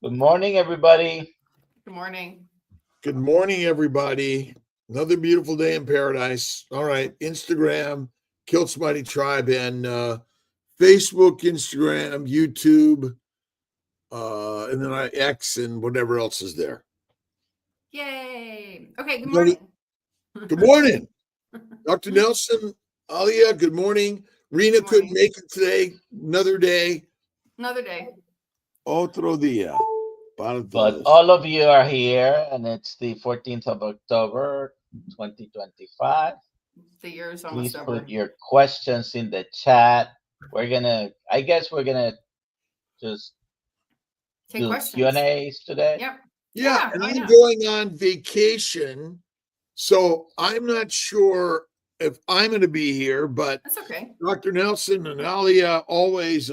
Good morning, everybody. Good morning. Good morning, everybody. Another beautiful day in paradise. All right, Instagram, Kiltz Mighty Tribe, and Facebook, Instagram, YouTube, and then I X and whatever else is there. Yay. Okay, good morning. Good morning, Dr. Nelson, Alia. Good morning. Rena Good couldn't morning. make it today. Another day. Another day. Otro día. Para But todos. all of you are here, and it's the 14th of October, 2025. The year is Please almost over. put your questions in the chat. I guess we're gonna just Take do questions. Q&As today. Yep. Yeah, and why I'm not? going on vacation, so I'm not sure if I'm going to be here, but That's okay. Dr. Nelson and Alia always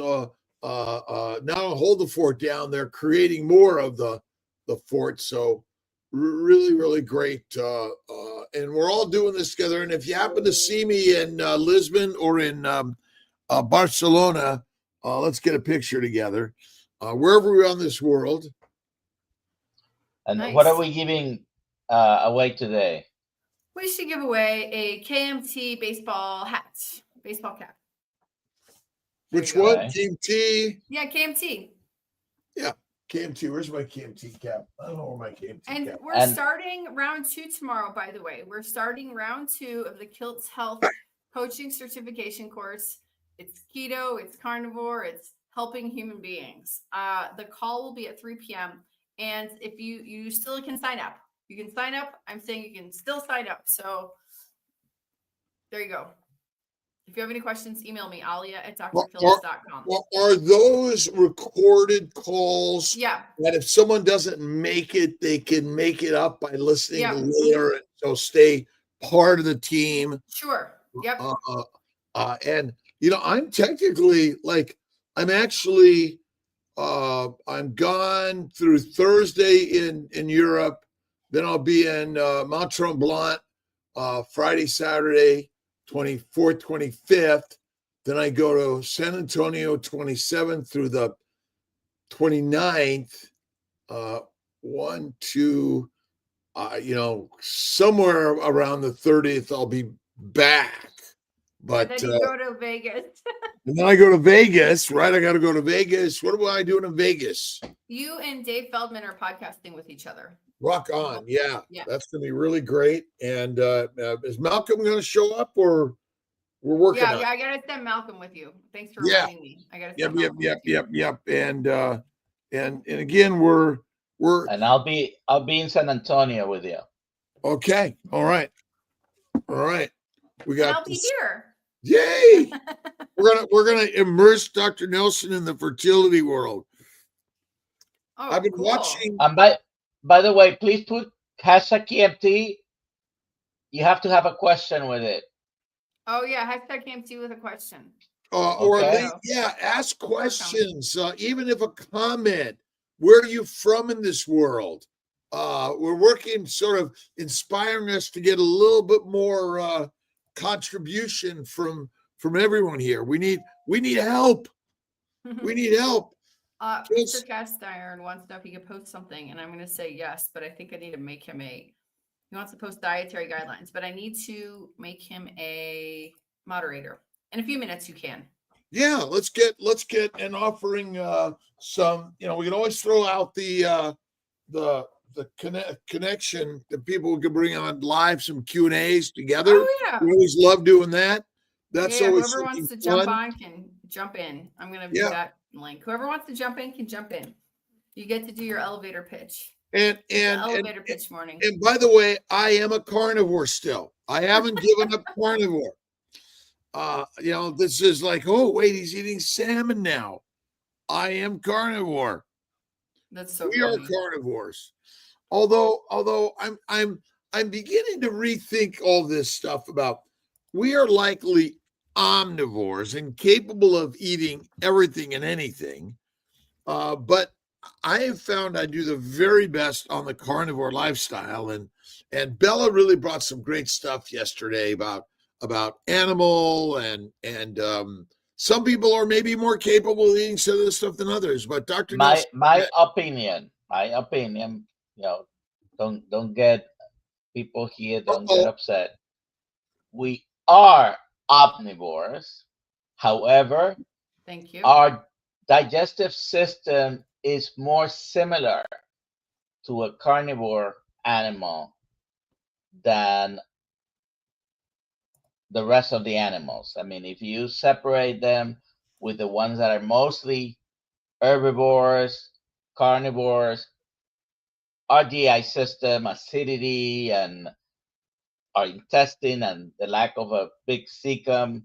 not hold the fort down. They're creating more of the fort, so really, really great. And we're all doing this together. And if you happen to see me in Lisbon or in Barcelona, let's get a picture together. Wherever we're on this world. And Nice. what are we giving away today? We should give away a KMT baseball hat, baseball cap. Which you go. one? Okay. KMT. Yeah, KMT. Yeah, KMT. Where's my KMT cap? I don't know where my KMT And cap. we're starting round 2 tomorrow, by the way. We're starting round 2 of the Kiltz Health Coaching Certification course. It's keto, it's carnivore, it's helping human beings. The call will be at 3 p.m. And if you still can sign up. You can sign up. I'm saying you can still sign up. So there you go. If you have any questions, email me, alia@drkiltz.com. Well, are those recorded calls? Yeah. That if someone doesn't make it, they can make it up by listening Yeah. to later, and so stay part of the team. Sure. Yep. And I'm technically I'm actually I'm gone through Thursday in Europe. Then I'll be in Mont Tremblant Friday, Saturday, 24th, 25th. Then I go to San Antonio 27th through the 29th. Somewhere around the 30th, I'll be back. But and then you go to Vegas. And then I go to Vegas, right? I got to go to Vegas. What am I doing in Vegas? You and Dave Feldman are podcasting with each other. Rock on. Yeah. Yeah. That's going to be really great. And is Malcolm going to show up, or we're working on it? Yeah, I got to send Malcolm with you. Thanks for reminding me. I got to send Malcolm with you. Yep. And again, we're And I'll be in San Antonio with you. okay. All right. We got And I'll be here. Yay! we're gonna immerse Dr. Nelson in the fertility world. Oh, I've been cool. watching. And by the way, please put hashtag KMT. You have to have a question with it. Oh yeah, hashtag KMT with a question. Or Okay. ask questions. Even if a comment, where are you from in this world? We're working, sort of inspiring us to get a little bit more contribution from everyone here. We need help. We need help. Mr. Cast Iron wants to know if he could post something, and I'm going to say yes, but I think I need to make him he wants to post dietary guidelines, but I need to make him a moderator. In a few minutes, you can. Yeah, let's get an offering. Some, we can always throw out the connection that people can bring on live, some Q&As together. Oh yeah, we always love doing that. That's always whoever wants to jump on can jump in. I'm going to do that link. Whoever wants to jump in can jump in. You get to do your elevator pitch. And elevator pitch morning. And by the way, I am a carnivore still. I haven't given up carnivore. This is like, oh wait, he's eating salmon now. I am carnivore. That's so. We are carnivores. Although I'm beginning to rethink all this stuff about we are likely omnivores and capable of eating everything and anything. But I have found I do the very best on the carnivore lifestyle, and Bella really brought some great stuff yesterday about animal and some people are maybe more capable of eating some of this stuff than others. But Dr. Nelson, My opinion, you know, don't get people here, don't get upset. We are omnivores. However, Thank you. our digestive system is more similar to a carnivore animal than the rest of the animals. I mean, if you separate them with the ones that are mostly herbivores, carnivores, our GI system, acidity, and our intestine, and the lack of a big cecum,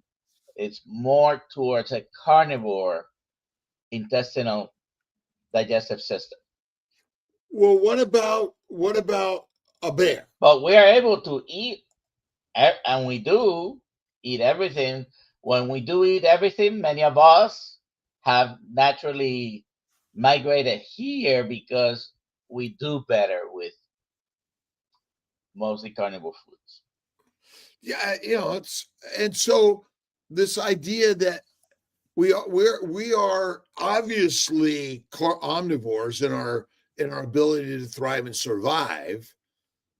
it's more towards a carnivore intestinal digestive system. well, what about a bear? But we are able to eat, and we do eat everything. When we do eat everything, many of us have naturally migrated here because we do better with mostly carnivore foods. Yeah, it's, and so this idea that we are obviously omnivores in our ability to thrive and survive,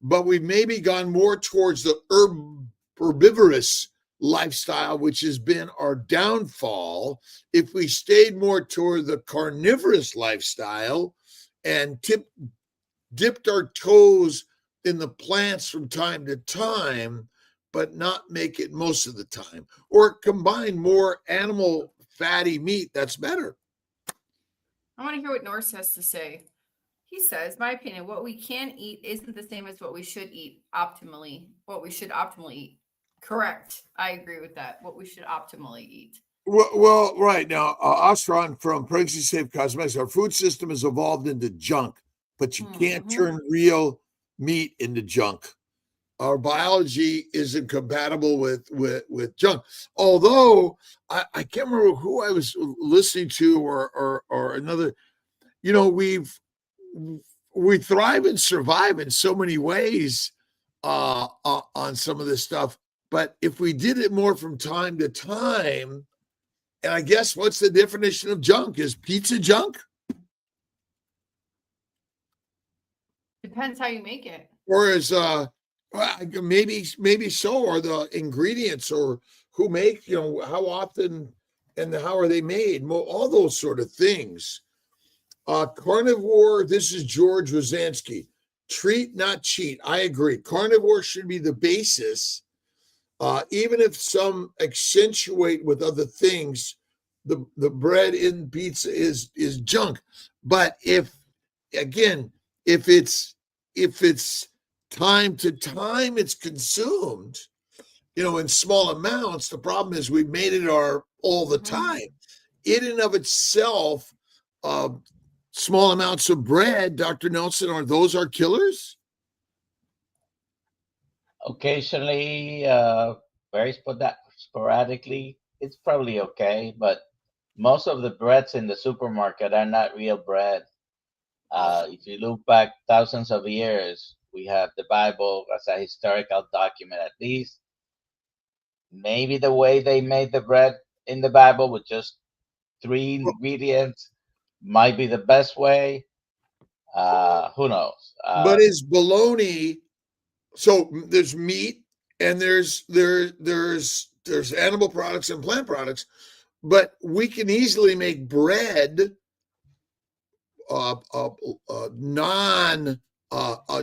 but we've maybe gone more towards the herbivorous lifestyle, which has been our downfall. If we stayed more toward the carnivorous lifestyle and dipped our toes in the plants from time to time, but not make it most of the time, or combine more animal fatty meat, that's better. I want to hear what Norse has to say. He says, my opinion, what we can eat isn't the same as what we should eat optimally. What we should optimally eat. Correct. I agree with that. What we should optimally eat. Well, right now, Ostron from Pregnancy Safe Cosmetics, our food system has evolved into junk, but you can't turn real meat into junk. Our biology isn't compatible with junk. Although I can't remember who I was listening to or another. You know, we thrive and survive in so many ways on some of this stuff. But if we did it more from time to time, and I guess what's the definition of junk? Is pizza junk? Depends how you make it. Or is maybe so, or the ingredients, or who make, how often and how are they made, all those sort of things. Carnivore, this is George Rosansky. Treat, not cheat. I agree. Carnivore should be the basis, even if some accentuate with other things. The bread in pizza is junk. But if it's time to time it's consumed, in small amounts, the problem is we made it all the time. In and of itself, small amounts of bread, Dr. Nelson, are those our killers? Occasionally, very sporadically, it's probably okay, but most of the breads in the supermarket are not real bread. If you look back thousands of years, we have the Bible as a historical document, at least. Maybe the way they made the bread in the Bible with just 3 ingredients might be the best way. Who knows? But is bologna? So there's meat and there's animal products and plant products, but we can easily make bread non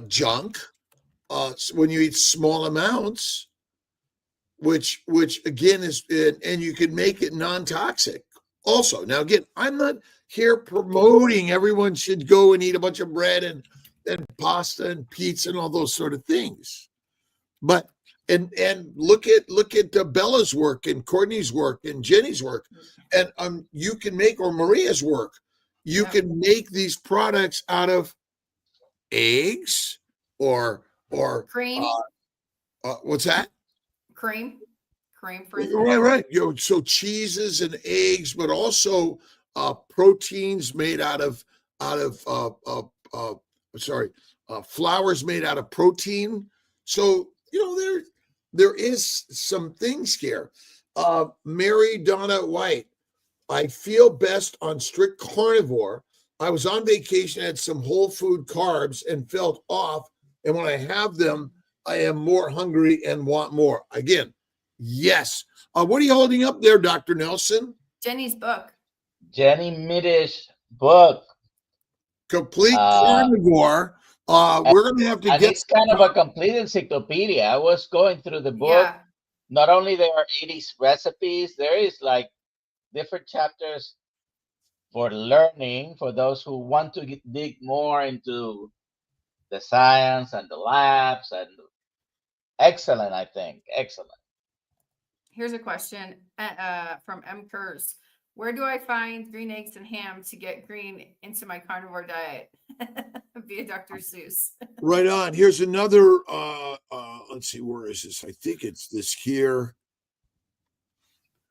junk when you eat small amounts, which again is, and you can make it non-toxic also. Now again, I'm not here promoting everyone should go and eat a bunch of bread and pasta and pizza and all those sort of things, but and look at Bella's work and Courtney's work and Jenny's work, and you can make, or Maria's work, you can make these products out of eggs or cream. What's that? Cream, for instance. Right. So cheeses and eggs, but also proteins made out of flours made out of protein. So there is some things here. Mary Donna White, I feel best on strict carnivore. I was on vacation, had some whole food carbs and felt off. And when I have them, I am more hungry and want more. Again, yes. What are you holding up there, Dr. Nelson? Jenny's book. Jenny Middish book. Complete Carnivore. We're going to have to and get. it's kind of a complete encyclopedia. I was going through the book. Yeah. Not only there are 80 recipes, there is like different chapters for learning for those who want to dig more into the science and the labs. And excellent, I think. Excellent. Here's a question from M. Kurz. Where do I find green eggs and ham to get green into my carnivore diet? Via Dr. Seuss. Right on. Here's another, let's see, where is this? I think it's this here.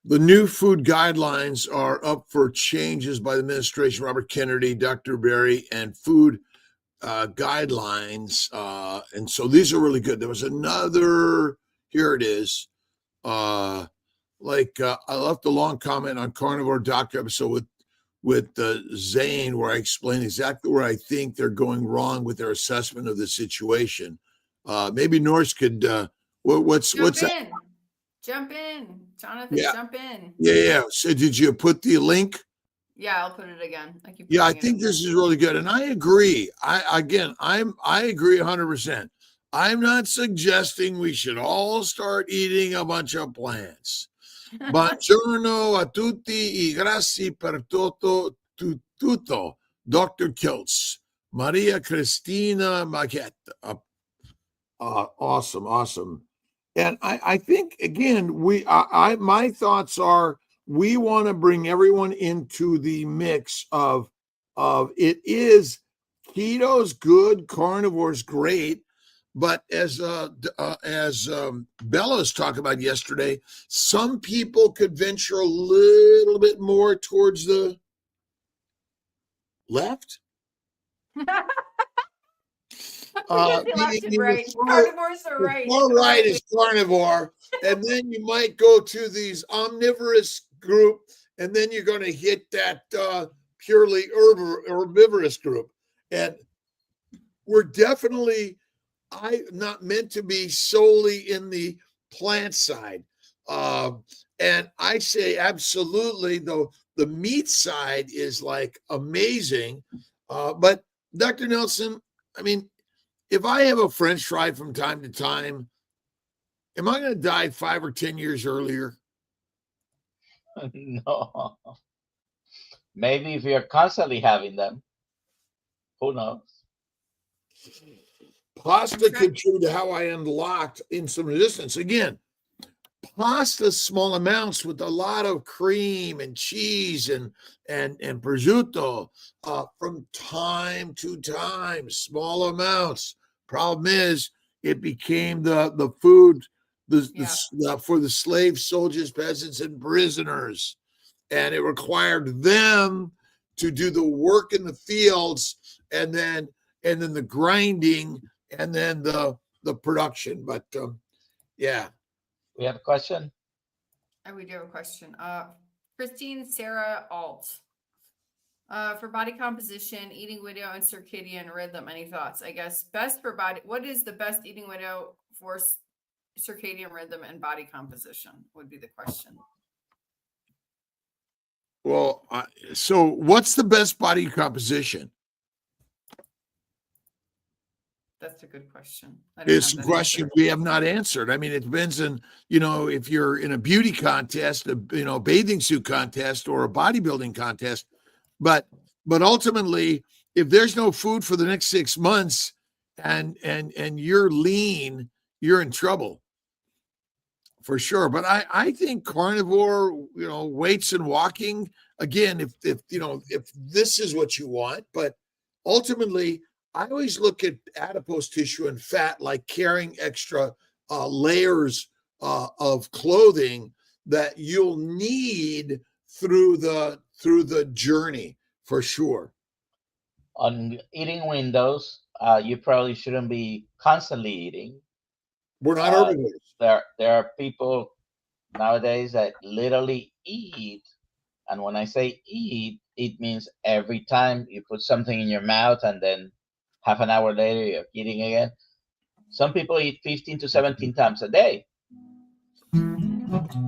The new food guidelines are up for changes by the administration, Robert Kennedy, Dr. Berry, and food guidelines. And so these are really good. There was another, here it is. I left a long comment on Carnivore Doctor episode with Zane, where I explained exactly where I think they're going wrong with their assessment of the situation. Maybe Norse could, what's that? Jump in, Jonathan. Yeah. Jump in. Yeah. So did you put the link? Yeah, I'll put it again. I think this is really good, and I agree. I agree 100%. I'm not suggesting we should all start eating a bunch of plants. Buongiorno a tutti e grazie per tutto, Dr. Kiltz, Maria Cristina Maquette. Awesome. And I think, again, my thoughts are we want to bring everyone into the mix of it is keto's good, carnivore's great. But as Bella's talked about yesterday, some people could venture a little bit more towards the left. Left and right. Carnivores are right. Far right is carnivore, and then you might go to these omnivorous group, and then you're going to hit that purely herbivorous group. And we're definitely not meant to be solely in the plant side. And I say absolutely, though, the meat side is like amazing. But Dr. Nelson, I mean, if I have a French fry from time to time, am I going to die 5 or 10 years earlier? No. Maybe if you're constantly having them, who knows? Pasta contributed to how I unlocked insulin resistance. Again, pasta, small amounts with a lot of cream and cheese and prosciutto from time to time, small amounts. Problem is, it became the food for the slaves, soldiers, peasants, and prisoners, and it required them to do the work in the fields, and then the grinding, and then the production. But yeah. We have a question? We do have a question. Christine Sarah Alt. For body composition, eating window, and circadian rhythm, any thoughts? I guess best for body. What is the best eating window for circadian rhythm and body composition would be the question. Well, so what's the best body composition? That's a good question. It's a question we have not answered. I mean, it depends on, if you're in a beauty contest, a bathing suit contest, or a bodybuilding contest. But ultimately, if there's no food for the next 6 months and you're lean, you're in trouble for sure. But I think carnivore, weights and walking, again, if this is what you want, but ultimately, I always look at adipose tissue and fat like carrying extra layers of clothing that you'll need through the journey for sure. On eating windows, you probably shouldn't be constantly eating. We're not herbivores. There are people nowadays that literally eat. And when I say eat, it means every time you put something in your mouth and then half an hour later you're eating again. Some people eat 15 to 17 times a day.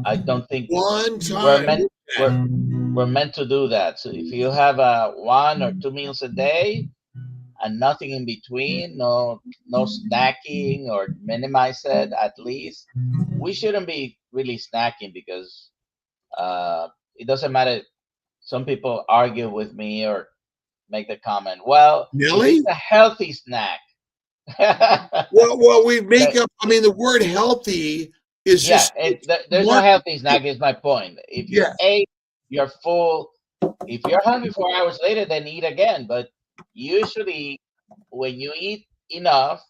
I don't think One we're time. meant we're meant to do that. So if you have 1 or 2 meals a day and nothing in between, no snacking or minimize it at least, we shouldn't be really snacking because it doesn't matter. Some people argue with me or make the comment, well, if Nelly? it's a healthy snack. Well, we make But up. I mean, the word healthy is yeah, just there's no one. healthy snack is my point. If you Yeah. ate, you're full. If you're hungry 4 hours later, then eat again. But usually, when you eat enough,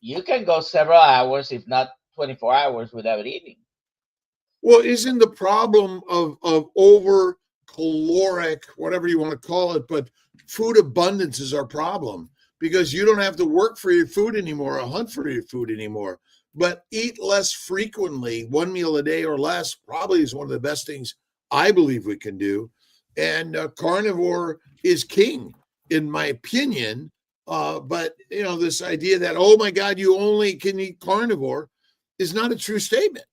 you can go several hours, if not 24 hours, without eating. Well, isn't the problem of over caloric, whatever you want to call it, but food abundance is our problem because you don't have to work for your food anymore or hunt for your food anymore. But eat less frequently, 1 meal a day or less, probably is one of the best things I believe we can do. And carnivore is king, in my opinion. But this idea that, oh my God, you only can eat carnivore is not a true statement.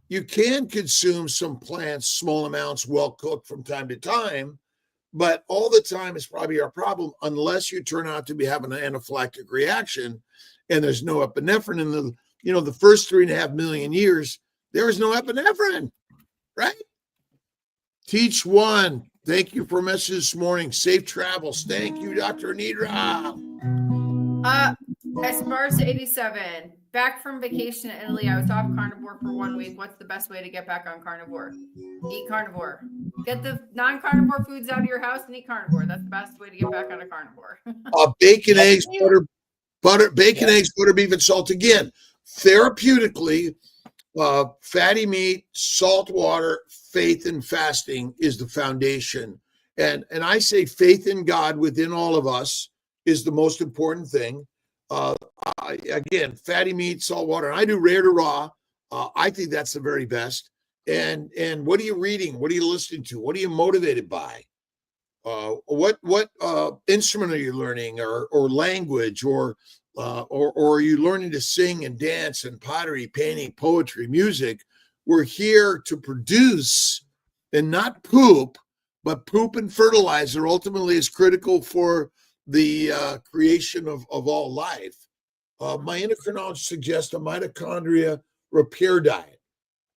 You can consume some plants, small amounts, well cooked from time to time, but all the time is probably our problem unless you turn out to be having an anaphylactic reaction and there's no epinephrine in the first 3.5 million years, there was no epinephrine, right? Teach one. Thank you for a message this morning. Safe travels. Thank you, Dr. Nidra. Esparza 87. Back from vacation in Italy. I was off carnivore for 1 week. What's the best way to get back on carnivore? Eat carnivore. Get the non-carnivore foods out of your house and eat carnivore. That's the best way to get back on a carnivore. Bacon, eggs, bacon, Yeah. eggs, butter, beef, and salt. Again, therapeutically, fatty meat, salt water, faith, and fasting is the foundation. And I say faith in God within all of us is the most important thing. Again, fatty meat, salt water. And I do rare to raw. I think that's the very best. And what are you reading? What are you listening to? What are you motivated by? What instrument are you learning, or language, or are you learning to sing and dance and pottery, painting, poetry, music? We're here to produce and not poop, but poop and fertilizer ultimately is critical for the creation of all life. My endocrinologist suggests a mitochondria repair diet.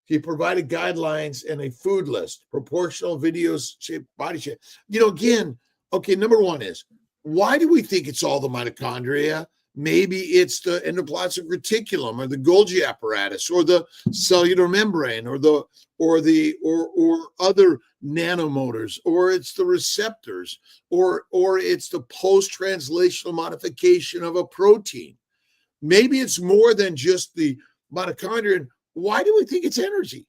He provided guidelines and a food list, proportional videos, shape, body shape. Again, okay, number one is, why do we think it's all the mitochondria? Maybe it's the endoplasmic reticulum or the Golgi apparatus or the cellular membrane or other nanomotors, or it's the receptors, or it's the post-translational modification of a protein. Maybe it's more than just the mitochondria. Why do we think it's energy?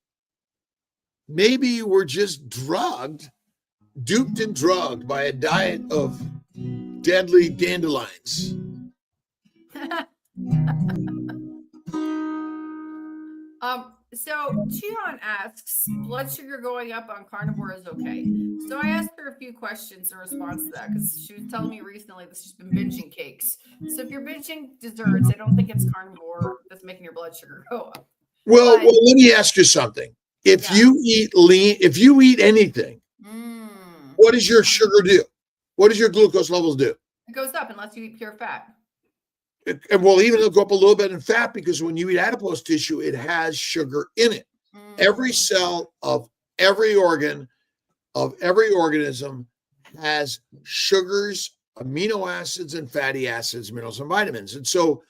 Maybe we're just duped and drugged by a diet of deadly dandelions. So Chion asks, blood sugar going up on carnivore is okay. So I asked her a few questions in response to that because she was telling me recently that she's been binging cakes. So if you're binging desserts, I don't think it's carnivore that's making your blood sugar go up. Well, let me ask you something. If you eat lean, if you eat anything, what does your sugar do? What does your glucose levels do? It goes up unless you eat pure fat. And well, even it'll go up a little bit in fat because when you eat adipose tissue, it has sugar in it. Every cell of every organ of every organism has sugars, amino acids, and fatty acids, minerals, and vitamins. And so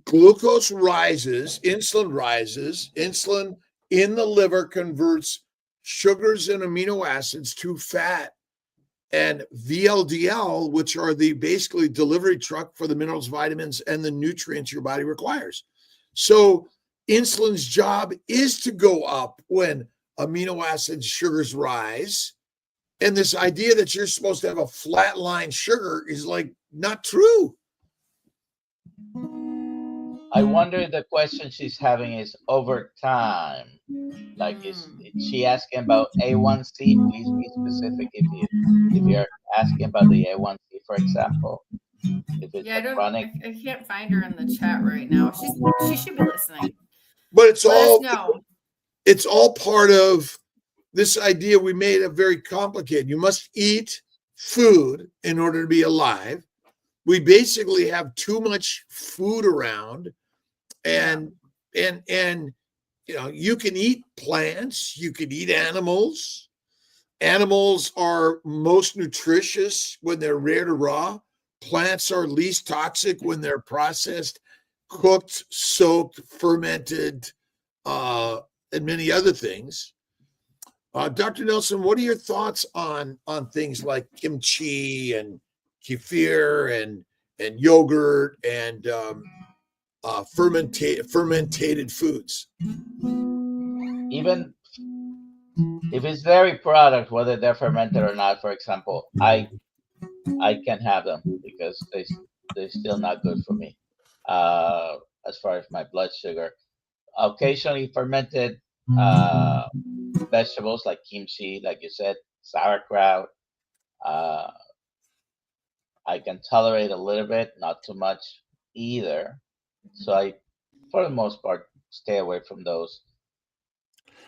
glucose rises, insulin in the liver converts sugars and amino acids to fat, and VLDL, which are the basically delivery truck for the minerals, vitamins, and the nutrients your body requires. So insulin's job is to go up when amino acids, sugars rise. And this idea that you're supposed to have a flat line sugar is like not true. I wonder if the question she's having is over time. Like, is she asking about A1C? Please be specific if you're asking about the A1C, for example. If it's Yeah, a chronic, I can't find her in the chat right now. She should be listening. But it's Let us all know. it's all part of this idea. We made it very complicated. You must eat food in order to be alive. We basically have too much food around, and you know, you can eat plants, you can eat animals. Animals are most nutritious when they're rare to raw. Plants are least toxic when they're processed, cooked, soaked, fermented, and many other things. Dr. Nelson, what are your thoughts on things like kimchi and kefir and yogurt and fermented foods? even if it's dairy product, whether they're fermented or not, for example, I can have them because they're still not good for me. As far as my blood sugar, occasionally fermented vegetables like kimchi, like you said, sauerkraut. Uh, I can tolerate a little bit, not too much either. So I, for the most part, stay away from those.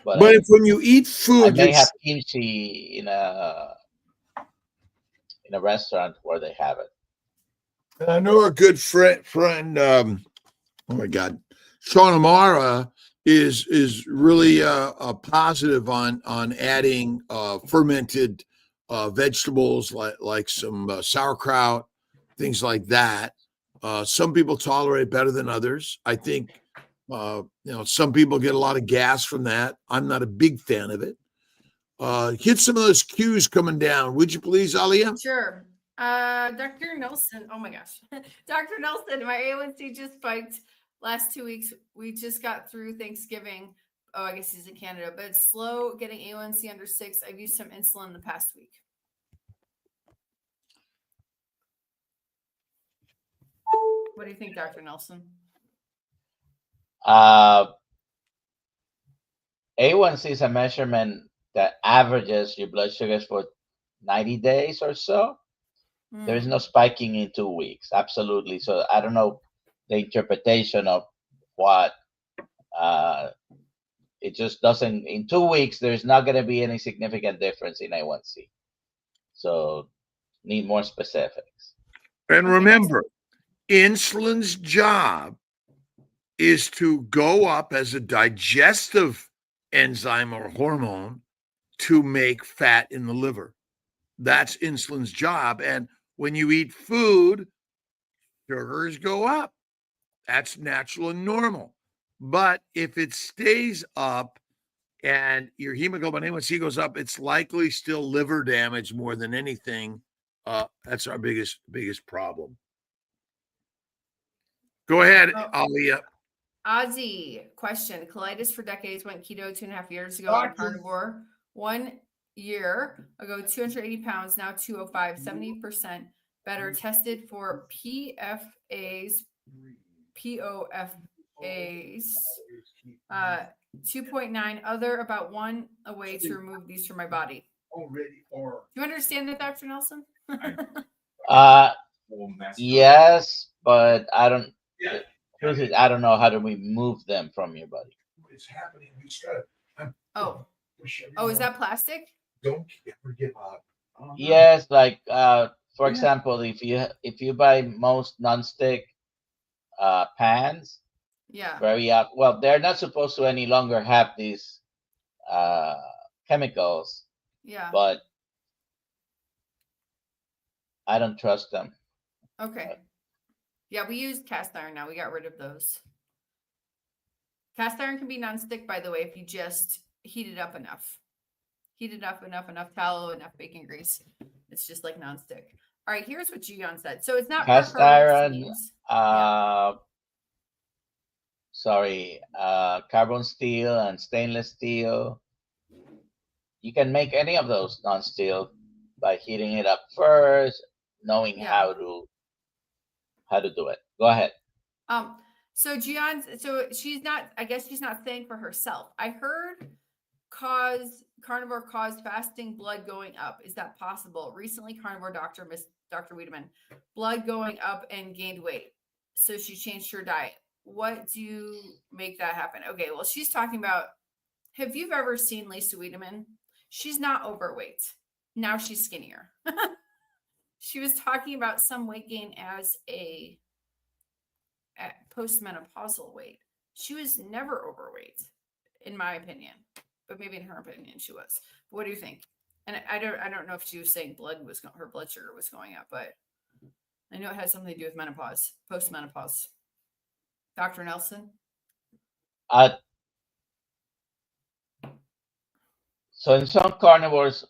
But But if when you eat I food, may have kimchi in a restaurant where they have it. I know our good friend oh my God, Sean Amara is really positive on adding fermented vegetables like some sauerkraut, things like that. Some people tolerate better than others. I think you know, some people get a lot of gas from that. I'm not a big fan of it. Hit some of those cues coming down, would you please, Alia? Sure. Dr. Nelson. Oh my gosh. Dr. Nelson, my A1C just spiked last 2 weeks. We just got through Thanksgiving. Oh, I guess he's in Canada, but it's slow getting A1C under 6. I've used some insulin the past week. What do you think, Dr. Nelson? A1C is a measurement that averages your blood sugars for 90 days or so. There is no spiking in 2 weeks. Absolutely. So I don't know the interpretation of what it just doesn't. In 2 weeks, there's not going to be any significant difference in A1C. So need more specifics. And remember, insulin's job is to go up as a digestive enzyme or hormone to make fat in the liver. That's insulin's job. And when you eat food, sugars go up. That's natural and normal. But if it stays up and your hemoglobin A1C goes up, it's likely still liver damage more than anything. That's our biggest problem. Go ahead, Alia. Ozzy, question. Colitis for decades, went keto 2.5 years ago on carnivore. 1 year ago, 280 pounds, now 205, 70% better. Tested for POFAs, 2.9 other, about 1 away to remove these from my body. Do you understand that, Dr. Nelson? Yes, but I don't. I don't know how to remove them from your body. It's happening. We just gotta. Oh, is that plastic? Don't ever give up. Yes, like for example, if you buy most nonstick pans, well, they're not supposed to any longer have these chemicals. Yeah. But I don't trust them. Okay. Yeah, we use cast iron now. We got rid of those. Cast iron can be nonstick, by the way, if you just heat it up enough. Heat it up enough tallow, enough bacon grease. It's just like nonstick. All right, here's what Gion said. So it's not cast iron. Carbon steel and stainless steel. You can make any of those non-steel by heating it up first, knowing how to do it. Go ahead. So Gian, so she's not, I guess she's not saying for herself. I heard carnivore caused fasting blood going up. Is that possible? Recently, carnivore doctor, Miss Dr. Wiedemann, blood going up and gained weight. So she changed her diet. What do you make that happen? Okay, well, she's talking about, have you ever seen Lisa Wiedemann? She's not overweight. Now she's skinnier. She was talking about some weight gain as a postmenopausal weight. She was never overweight, in my opinion, but maybe in her opinion she was. But what do you think? And I don't know if she was saying her blood sugar was going up, but I know it has something to do with menopause, postmenopause. Dr. Nelson? So in some carnivores,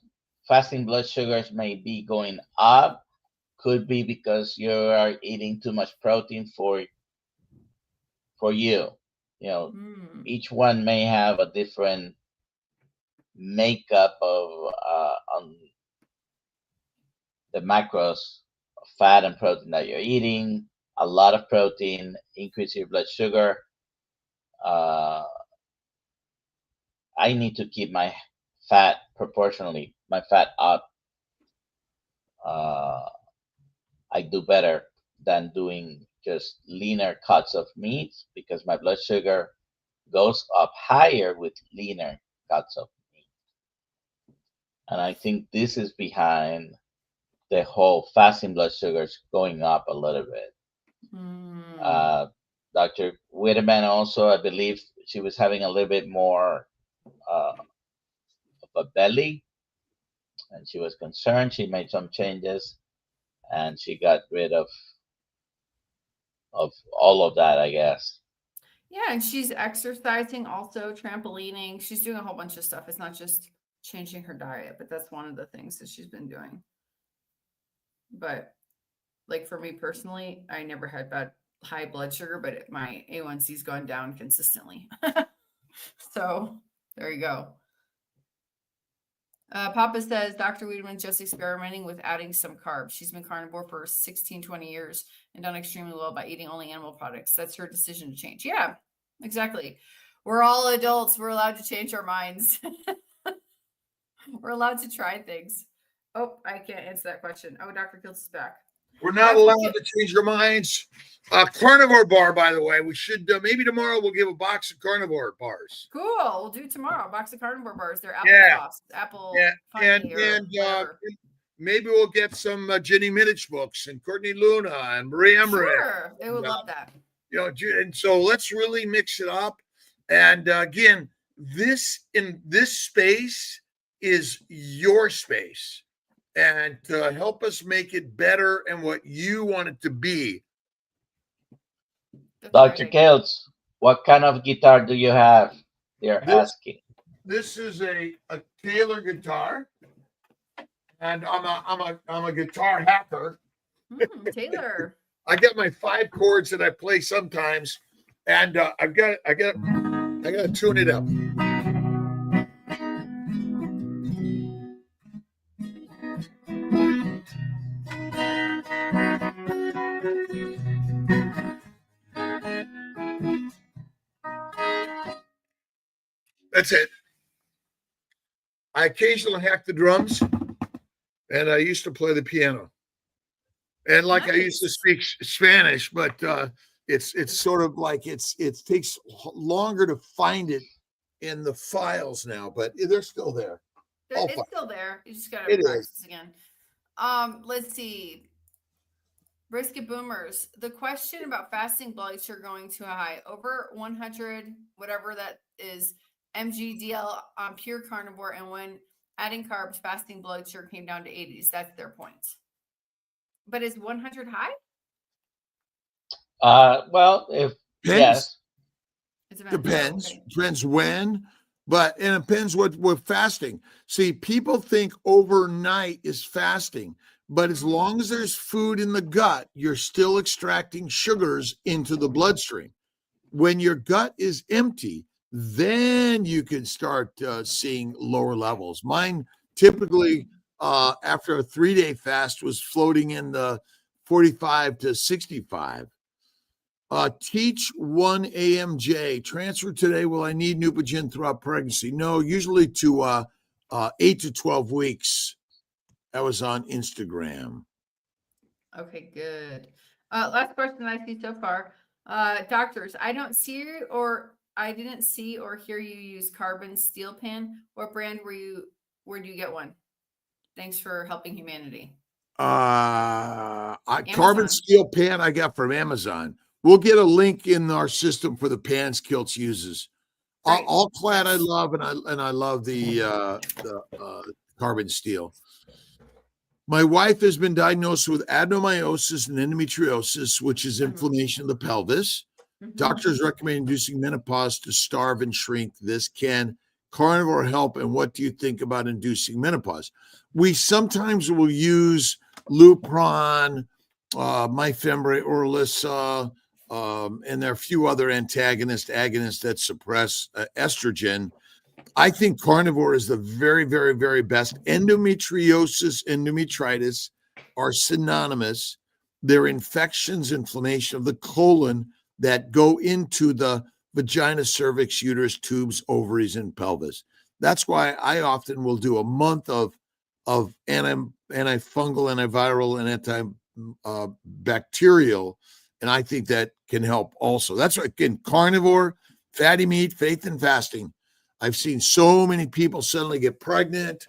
fasting blood sugars may be going up. Could be because you are eating too much protein for you. You know, each one may have a different makeup of on the macros, fat and protein that you're eating. A lot of protein increase your blood sugar. I need to keep my fat proportionally, my fat up. I do better than doing just leaner cuts of meat because my blood sugar goes up higher with leaner cuts of meat. And I think this is behind the whole fasting blood sugars going up a little bit. Dr. Wiedemann also, I believe she was having a little bit more of a belly, and she was concerned. She made some changes, and she got rid of all of that, I guess. Yeah, and she's exercising also, trampolining. She's doing a whole bunch of stuff. It's not just changing her diet, but that's one of the things that she's been doing. But like for me personally, I never had high blood sugar, but my A1C's gone down consistently. So there you go. Papa says Dr. Wiedemann's just experimenting with adding some carbs. She's been carnivore for 16, 20 years and done extremely well by eating only animal products. That's her decision to change. Yeah, exactly. We're all adults. We're allowed to change our minds. We're allowed to try things. Oh, I can't answer that question. Oh, Dr. Kiltz is back. We're not allowed to change our minds. Carnivore bar, by the way. We should maybe tomorrow we'll give a box of carnivore bars. Cool. We'll do tomorrow. A box of carnivore bars. They're applesauce, apple, and maybe we'll get some Jenny Minnich books and Courtney Luna and Marie Emmerich. Sure, they would love that. You know, and so let's really mix it up. And again, this space is your space. And to help us make it better and what you want it to be. Dr. Kiltz, what kind of guitar do you have? They're asking. This is a Taylor guitar, and I'm a guitar hacker. Taylor. I got my 5 chords that I play sometimes, and I got to tune it up. That's it. I occasionally hack the drums, and I used to play the piano. And like nice. I used to speak Spanish, but it's sort of like it takes longer to find it in the files now, but they're still there. It's still there. You just got to practice again. Let's see. Brisket Boomers. The question about fasting blood sugar going too high, over 100, whatever that is, mg/dl on pure carnivore, and when adding carbs, fasting blood sugar came down to 80s. That's their point. But is 100 high? Well, if yes, depends. Okay. Depends when, but it depends what fasting. See, people think overnight is fasting, but as long as there's food in the gut, you're still extracting sugars into the bloodstream. When your gut is empty, then you can start seeing lower levels. Mine typically after a 3-day fast was floating in the 45 to 65. Teach 1 AMJ. Transfer today. Will I need Neupogen throughout pregnancy? No, usually to 8 to 12 weeks. That was on Instagram. Okay, good. Last question I see so far. Doctors, I didn't see or hear you use carbon steel pan. What brand where do you get one? Thanks for helping humanity. Carbon steel pan I got from Amazon. We'll get a link in our system for the pans Kiltz uses. All clad I love, and I love the carbon steel. My wife has been diagnosed with adenomyosis and endometriosis, which is inflammation of the pelvis. Doctors recommend inducing menopause to starve and shrink this. Can carnivore help, and what do you think about inducing menopause? We sometimes will use Lupron, Myfembree, Orlissa, and there are a few other agonists that suppress estrogen. I think carnivore is the very, very, very best. Endometriosis, endometritis are synonymous. They're infections, inflammation of the colon that go into the vagina, cervix, uterus, tubes, ovaries, and pelvis. That's why I often will do a month of antifungal, antiviral, and antibacterial, and I think that can help also. That's why, again, carnivore, fatty meat, faith, and fasting. I've seen so many people suddenly get pregnant.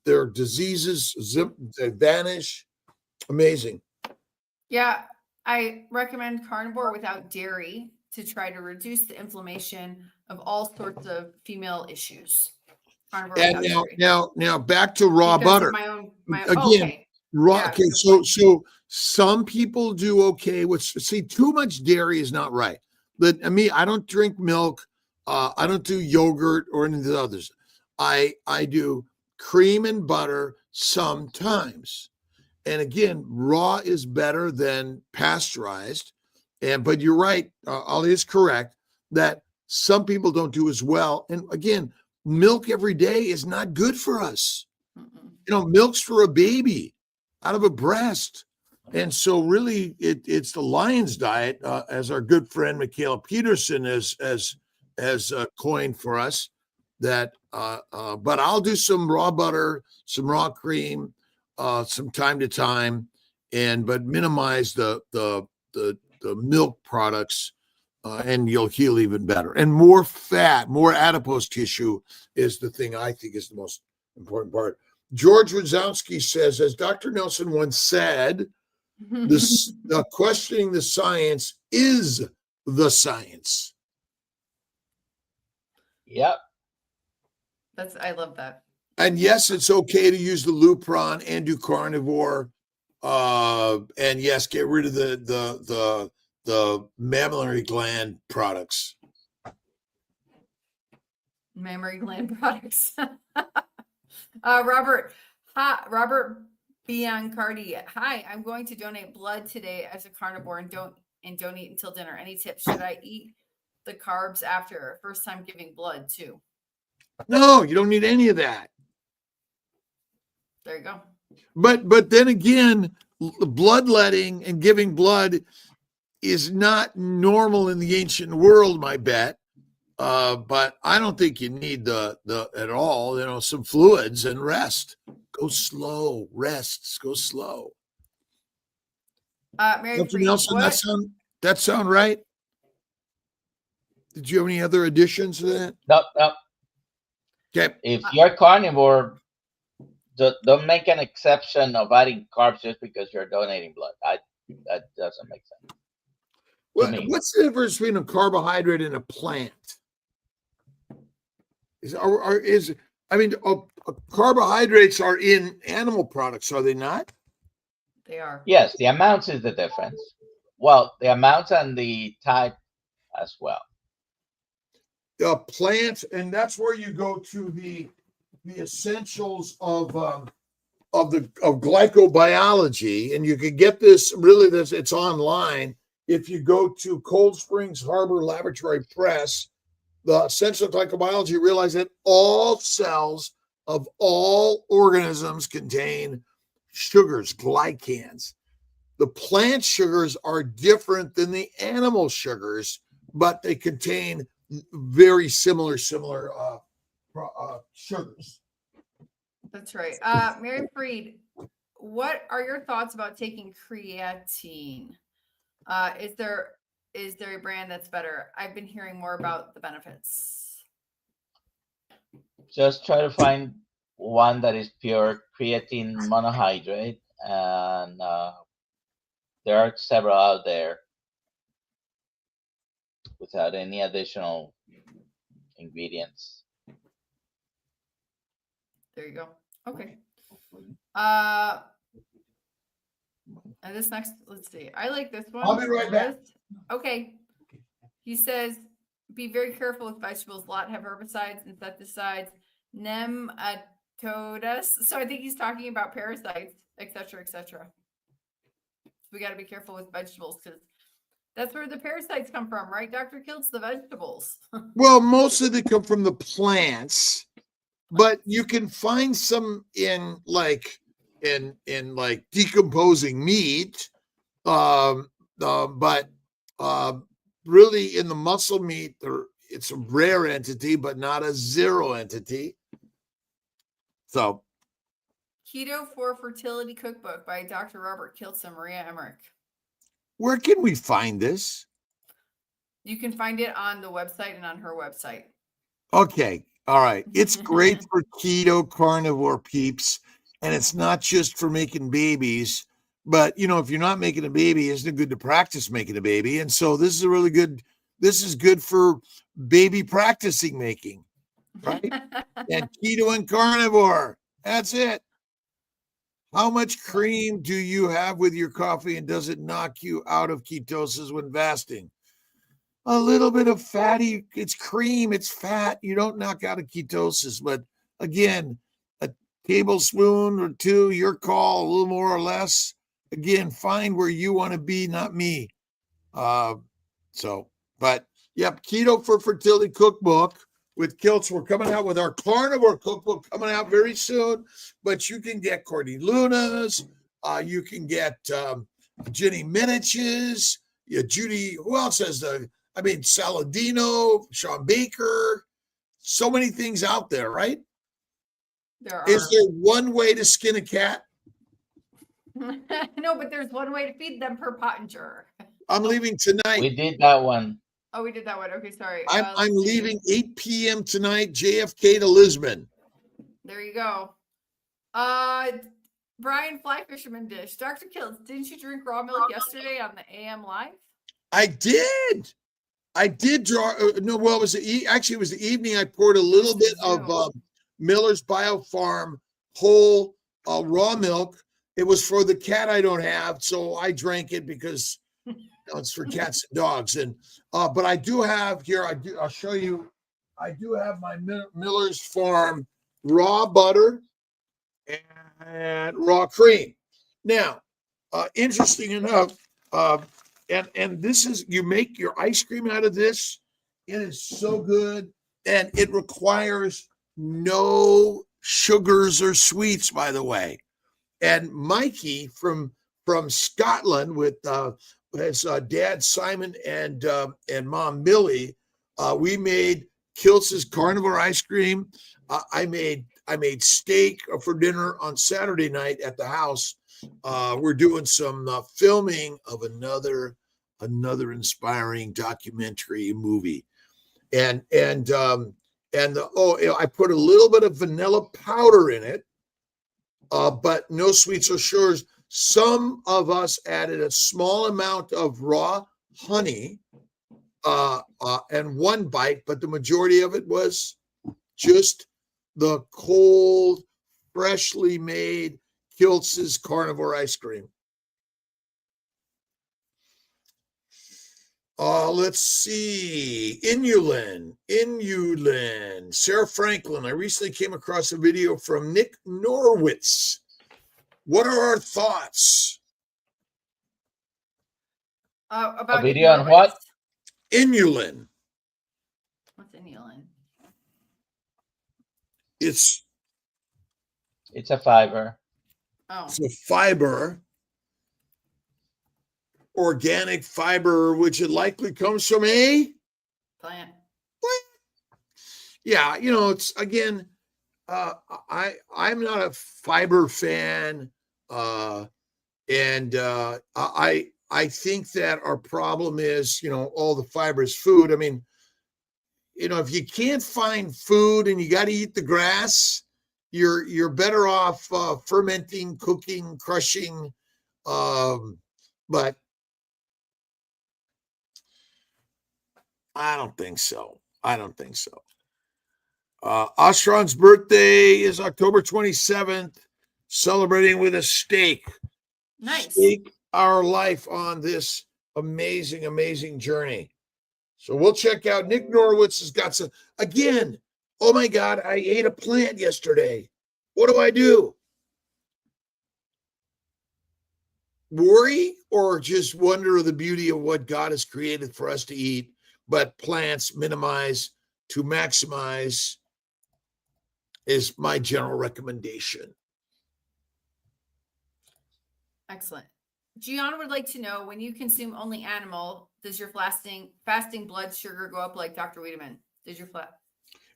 Their diseases they vanish. Amazing. Yeah, I recommend carnivore without dairy to try to reduce the inflammation of all sorts of female issues. And now back to raw butter. Raw. Yeah, okay, so some people do okay with. See, too much dairy is not right. But I don't drink milk. I don't do yogurt or any of the others. I do cream and butter sometimes. And again, raw is better than pasteurized. But you're right, Alia is correct that some people don't do as well. And again, milk every day is not good for us. Milk's for a baby out of a breast. And so really it's the lion's diet, as our good friend Michaela Peterson has coined for us, that but I'll do some raw butter, some raw cream, some time to time, but minimize the milk products, and you'll heal even better. And more fat, more adipose tissue is the thing I think is the most important part. George Wazowski says, as Dr. Nelson once said, questioning the science is the science. Yep. I love that. And yes, it's okay to use the Lupron and do carnivore. And yes, get rid of the mammary gland products. Mammary gland products. Robert Biancardi. Hi, I'm going to donate blood today as a carnivore and don't eat until dinner. Any tips? Should I eat the carbs after? First time giving blood too. No, you don't need any of that. There you go. But then again, bloodletting and giving blood is not normal in the ancient world, my bet. But I don't think you need the at all. Some fluids and rest. Go slow. Rest. Go slow. Dr. Nelson, that sound right? Did you have any other additions to that? Nope. Okay. If you're carnivore, don't make an exception of adding carbs just because you're donating blood. That doesn't make sense. What's the difference between a carbohydrate and a plant? Carbohydrates are in animal products, are they not? They are. Yes, the amounts is the difference. Well, the amounts and the type as well. The plant, and that's where you go to the essentials of glycobiology, and you can get this. Really, it's online. If you go to Cold Springs Harbor Laboratory Press, the essential glycobiology, realize that all cells of all organisms contain sugars, glycans. the plant sugars are different than the animal sugars, but they contain very similar sugars. That's right. Mary Freed, what are your thoughts about taking creatine? Is there a brand that's better? I've been hearing more about the benefits. Just try to find one that is pure creatine monohydrate, and there are several out there without any additional ingredients. There you go. Okay. And this next, let's see. I like this one. I'll be right back. Okay. He says, be very careful with vegetables. A lot have herbicides, insecticides, nematodes. So I think he's talking about parasites, etc., etc. We got to be careful with vegetables because that's where the parasites come from, right, Dr. Kiltz? The vegetables. Well, most of them come from the plants, but you can find some in like decomposing meat, but really in the muscle meat, it's a rare entity, but not a zero entity. So, Keto for Fertility Cookbook by Dr. Robert Kiltz and Maria Emmerich. where can we find this? You can find it on the website and on her website. Okay. All right. It's great for keto carnivore peeps. And it's not just for making babies, but if you're not making a baby, isn't it good to practice making a baby? And so this is good for baby practicing making, right? And keto and carnivore. That's it. How much cream do you have with your coffee, and does it knock you out of ketosis when fasting? A little bit of fatty, it's cream, it's fat. You don't knock out of ketosis. But again, a tablespoon or two, your call, a little more or less. Again, find where you want to be, not me. But yep, Keto for Fertility Cookbook with Kiltz. We're coming out with our carnivore cookbook coming out very soon. But you can get Courtney Luna's, you can get Jenny Minich's, Judy. Who else has Saladino, Sean Baker, so many things out there, right? Is there one way to skin a cat? No, but there's one way to feed them per pottinger. I'm leaving tonight. We did that one. Oh, we did that one. Okay, sorry. I'm leaving 8 p.m. tonight, JFK to Lisbon. There you go. Brian Fly Fisherman Dish. Dr. Kiltz, didn't you drink raw milk yesterday on the AM Live? I did draw. No, well, it was it was the evening. I poured a little bit of Miller's Biofarm whole raw milk. It was for the cat I don't have, so I drank it because it's for cats and dogs. And but I do have here. I'll show you. I do have my Miller's Farm raw butter and raw cream. Now, interesting enough. And this is, you make your ice cream out of this. It is so good. And it requires no sugars or sweets, by the way. And Mikey from Scotland with his dad Simon and mom Millie, we made Kiltz's carnivore ice cream. I made steak for dinner on Saturday night at the house. We're doing some filming of another inspiring documentary movie, and I put a little bit of vanilla powder in it, but no sweets or sugars. Some of us added a small amount of raw honey and one bite, but the majority of it was just the cold, freshly made Kiltz's carnivore ice cream. Let's see. Inulin. Sarah Franklin. I recently came across a video from Nick Norwitz. What are our thoughts? About a video on what? Inulin. What's inulin? It's a fiber. Oh. It's a fiber. organic fiber, which it likely comes from a Plant. Yeah, it's again, I'm not a fiber fan, and I think that our problem is, all the fiber is food. I mean, if you can't find food and you got to eat the grass, you're better off fermenting, cooking, crushing. But I don't think so. Ostron's birthday is October 27th, celebrating with a steak. Nice. Stake our life on this amazing, amazing journey. So we'll check out. Nick Norwitz has got some, again, oh my God, I ate a plant yesterday. What do I do? Worry or just wonder the beauty of what God has created for us to eat, but plants minimize to maximize is my general recommendation. Excellent. Gianna would like to know, when you consume only animal, does your fasting blood sugar go up like Dr. Wiedemann?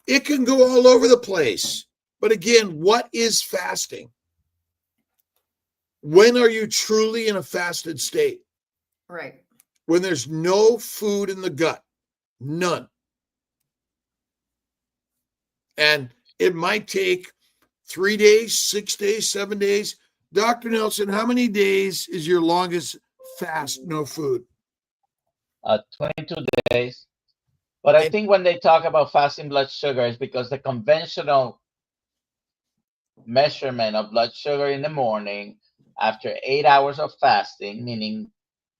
It can go all over the place. But again, what is fasting? When are you truly in a fasted state? Right. When there's no food in the gut, none. And it might take 3 days, 6 days, 7 days. Dr. Nelson, how many days is your longest fast, no food? 22 days. But I think when they talk about fasting blood sugar, it's because the conventional measurement of blood sugar in the morning after 8 hours of fasting, meaning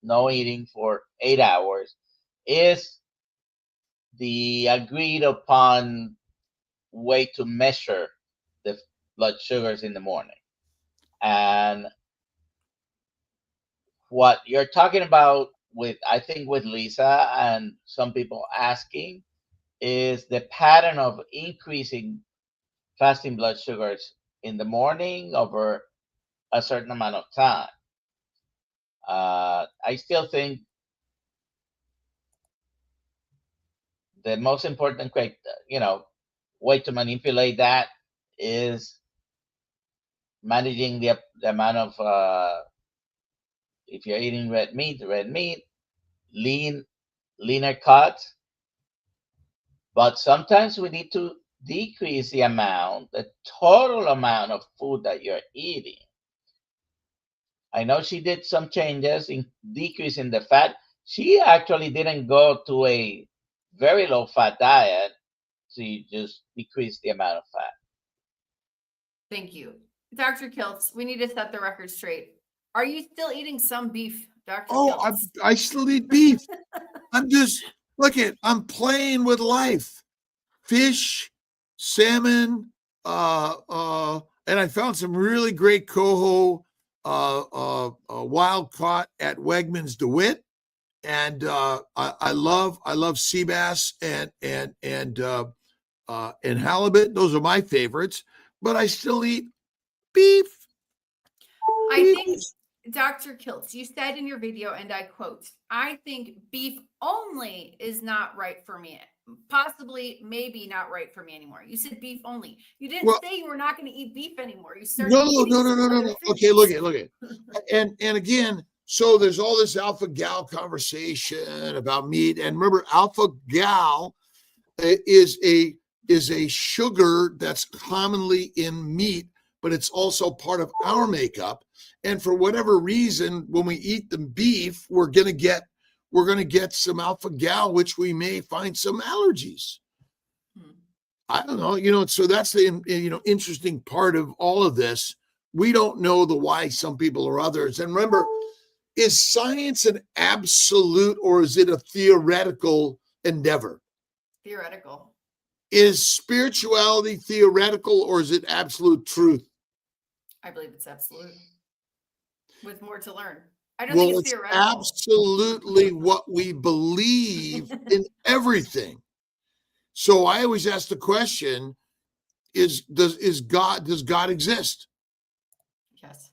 no eating for 8 hours, is the agreed upon way to measure the blood sugars in the morning. And what you're talking about I think with Lisa and some people asking, is the pattern of increasing fasting blood sugars in the morning over a certain amount of time. I still think the most important way to manipulate that is managing the amount of if you're eating red meat, leaner cuts. But sometimes we need to decrease the total amount of food that you're eating. I know she did some changes in decreasing the fat. She actually didn't go to a very low fat diet. She just decreased the amount of fat. Thank you. Dr. Kiltz, we need to set the record straight. Are you still eating some beef, Dr. Kiltz? I still eat beef. I'm playing with life. Fish, salmon, and I found some really great coho wild caught at Wegmans DeWitt, and I love sea bass and halibut. Those are my favorites, but I still eat beef. I think, Dr. Kiltz, you said in your video, and I quote, "I think beef only is not right for me. Possibly, maybe not right for me anymore." You said beef only. You didn't say you were not going to eat beef anymore. You started. No. Okay, look at. And again, so there's all this alpha gal conversation about meat, and remember, alpha gal is a sugar that's commonly in meat, but it's also part of our makeup. And for whatever reason, when we eat the beef, we're going to get some alpha gal, which we may find some allergies. I don't know, so that's the interesting part of all of this. We don't know the why some people or others. And remember, is science an absolute or is it a theoretical endeavor? Theoretical. Is spirituality theoretical or is it absolute truth? I believe it's absolute, with more to learn. I don't think it's theoretical. Absolutely what we believe in everything. So I always ask the question, does God exist? Yes.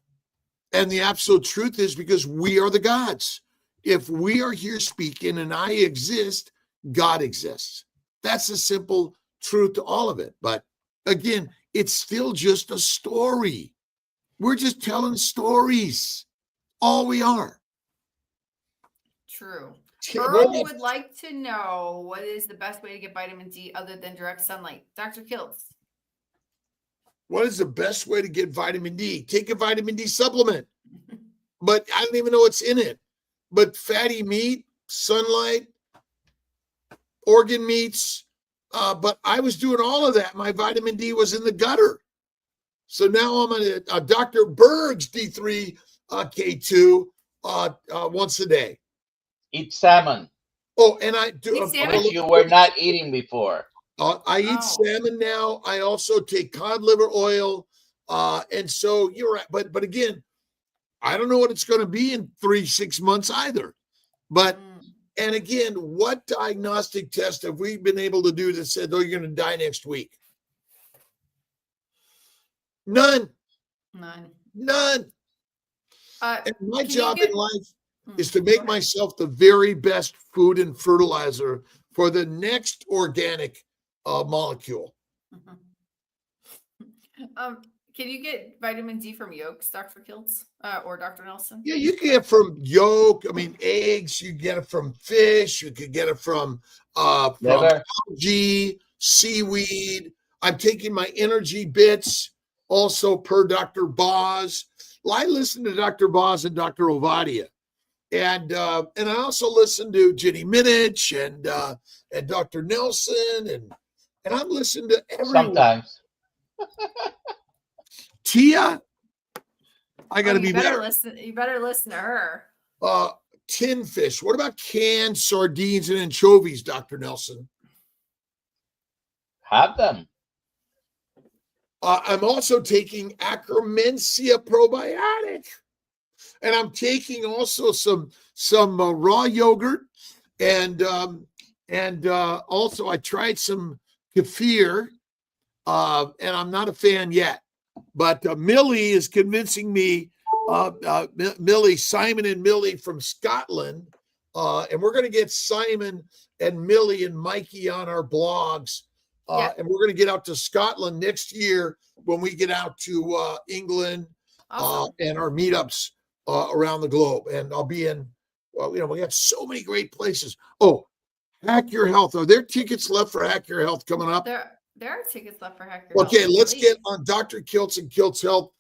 And the absolute truth is, because we are the gods. If we are here speaking and I exist, God exists. That's the simple truth to all of it. But again, it's still just a story. We're just telling stories. All we are. True. What Earl about- would like to know what is the best way to get vitamin D other than direct sunlight. Dr. Kiltz. What is the best way to get vitamin D? Take a vitamin D supplement. But I don't even know what's in it. But fatty meat, sunlight, organ meats. But I was doing all of that. My vitamin D was in the gutter. So now I'm on a Dr. Berg's D3 K2 once a day. Eat salmon, Oh, and I do. Eat salmon? which you were not eating before. I eat salmon now. I also take cod liver oil. And so you're right. But again, I don't know what it's going to be in 3-6 months either. But and again, what diagnostic test have we been able to do that said, oh, you're going to die next week? None. And my job in life is to make myself the very best food and fertilizer for the next organic molecule. Can you get vitamin D from yolks, Dr. Kiltz, or Dr. Nelson? Yeah, you can get it from yolk. I mean, eggs. You get it from fish. You could get it from algae, seaweed. I'm taking my energy bits also per Dr. Boz. Well, I listen to Dr. Boz and Dr. Ovadia. And I also listen to Jenny Minich and Dr. Nelson and I'm listening to everyone. Sometimes. Tia, I got to be better. You better listen to her. Tin fish. What about canned sardines and anchovies, Dr. Nelson? Have them. I'm also taking Akkermansia probiotic. And I'm taking also some raw yogurt and also I tried some kefir and I'm not a fan yet, but Millie is convincing me, Millie, Simon and Millie from Scotland, and we're going to get Simon and Millie and Mikey on our blogs, and we're going to get out to Scotland next year when we get out to England and our meetups around the globe, and I'll be in. Well, we got so many great places. Oh, Hack Your Health. Are there tickets left for Hack Your Health coming up? There are tickets left for Hack Your Health. Okay, let's get on Dr. Kiltz and Kiltz Health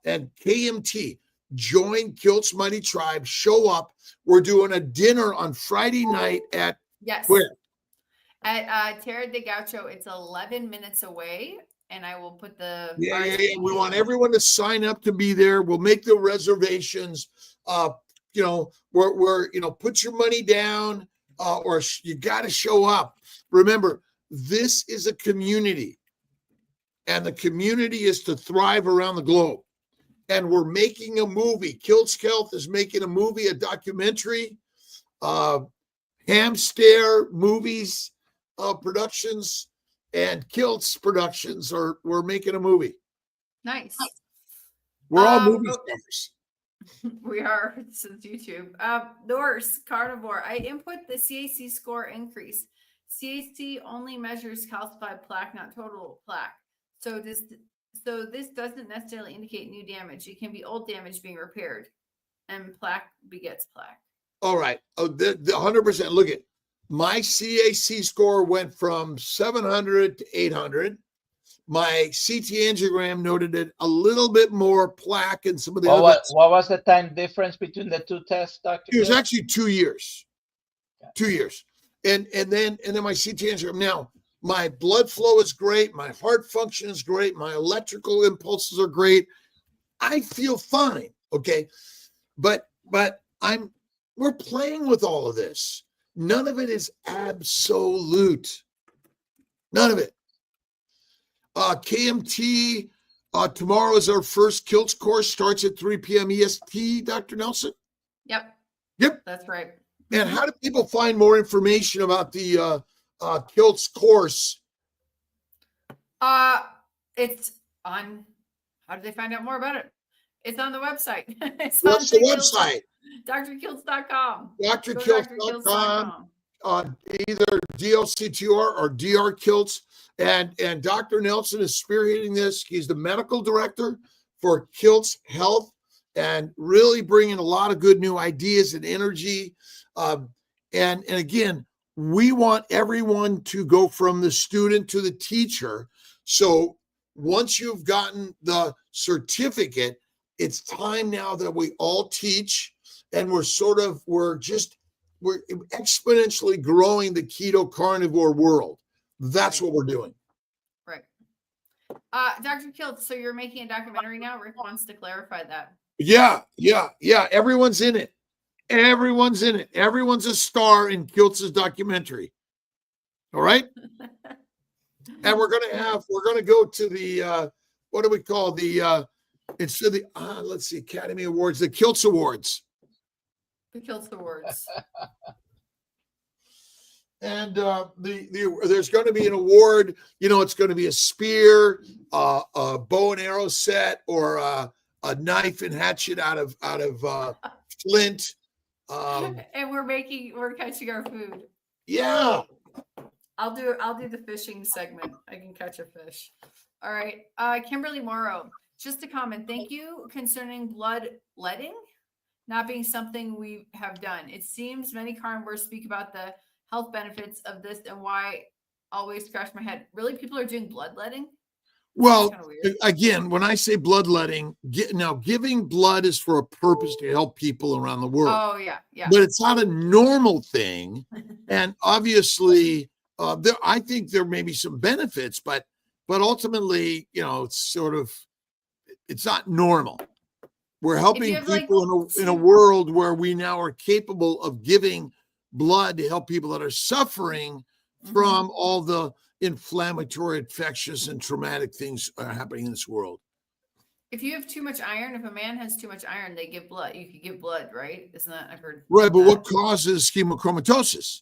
and KMT. Join Kiltz Mighty Tribe. Show up. We're doing a dinner on Friday night at where? At Terra de Gaucho. It's 11 minutes away. And I will put the yeah. We want everyone to sign up to be there. We'll make the reservations. We're put your money down, or you got to show up. Remember, this is a community, and the community is to thrive around the globe. And we're making a movie. Kiltz Health is making a movie, a documentary. Hamster Movies Productions. And Kiltz Productions we're making a movie. Nice. We're all movie stars. We are since YouTube. Norse Carnivore. I input the CAC score increase. CAC only measures calcified plaque, not total plaque. So this doesn't necessarily indicate new damage. It can be old damage being repaired, and plaque begets plaque. All right. Oh, the 100%. Look at. My CAC score went from 700 to 800. My CT angiogram noted it a little bit more plaque and some of the other. What was the time difference between the two tests, Dr.? It was actually 2 years. 2 years. And then my CT angiogram. Now, my blood flow is great. My heart function is great. My electrical impulses are great. I feel fine. Okay. But we're playing with all of this. None of it is absolute. None of it. KMT, tomorrow is our first Kiltz course. Starts at 3 p.m. EST, Dr. Nelson? Yep. That's right. And how do people find more information about the Kiltz course? It's on, how do they find out more about it? It's on the website. It's What's on the website? drkiltz.com. drkiltz.com. Either DLCTR or DR Kiltz. And Dr. Nelson is spearheading this. He's the medical director for Kiltz Health and really bringing a lot of good new ideas and energy. And again, we want everyone to go from the student to the teacher. So once you've gotten the certificate, it's time now that we all teach, and we're exponentially growing the keto carnivore world. That's what we're doing. Right. Dr. Kiltz, so you're making a documentary now? Rick wants to clarify that. Yeah. Everyone's in it. Everyone's in it. Everyone's a star in Kiltz's documentary. All right. And we're going to go to the, what do we call instead of the, let's see, Academy Awards, the Kiltz Awards. The Kiltz Awards. And there's going to be an award. It's going to be a spear, a bow and arrow set, or a knife and hatchet out of flint. And we're catching our food. Yeah. I'll do the fishing segment. I can catch a fish. All right. Kimberly Morrow, just a comment. Thank you concerning bloodletting not being something we have done. It seems many carnivores speak about the health benefits of this and why I always scratch my head. Really, people are doing bloodletting? Well, again, when I say bloodletting, giving blood is for a purpose to help people around the world. Oh, yeah. But it's not a normal thing. And obviously, I think there may be some benefits, but ultimately, it's not normal. We're helping people in a world where we now are capable of giving blood to help people that are suffering from all the inflammatory, infectious, and traumatic things are happening in this world. If you have too much iron, if a man has too much iron, they give blood. You could give blood, right? Isn't that, I've heard. Right, but what causes hemochromatosis?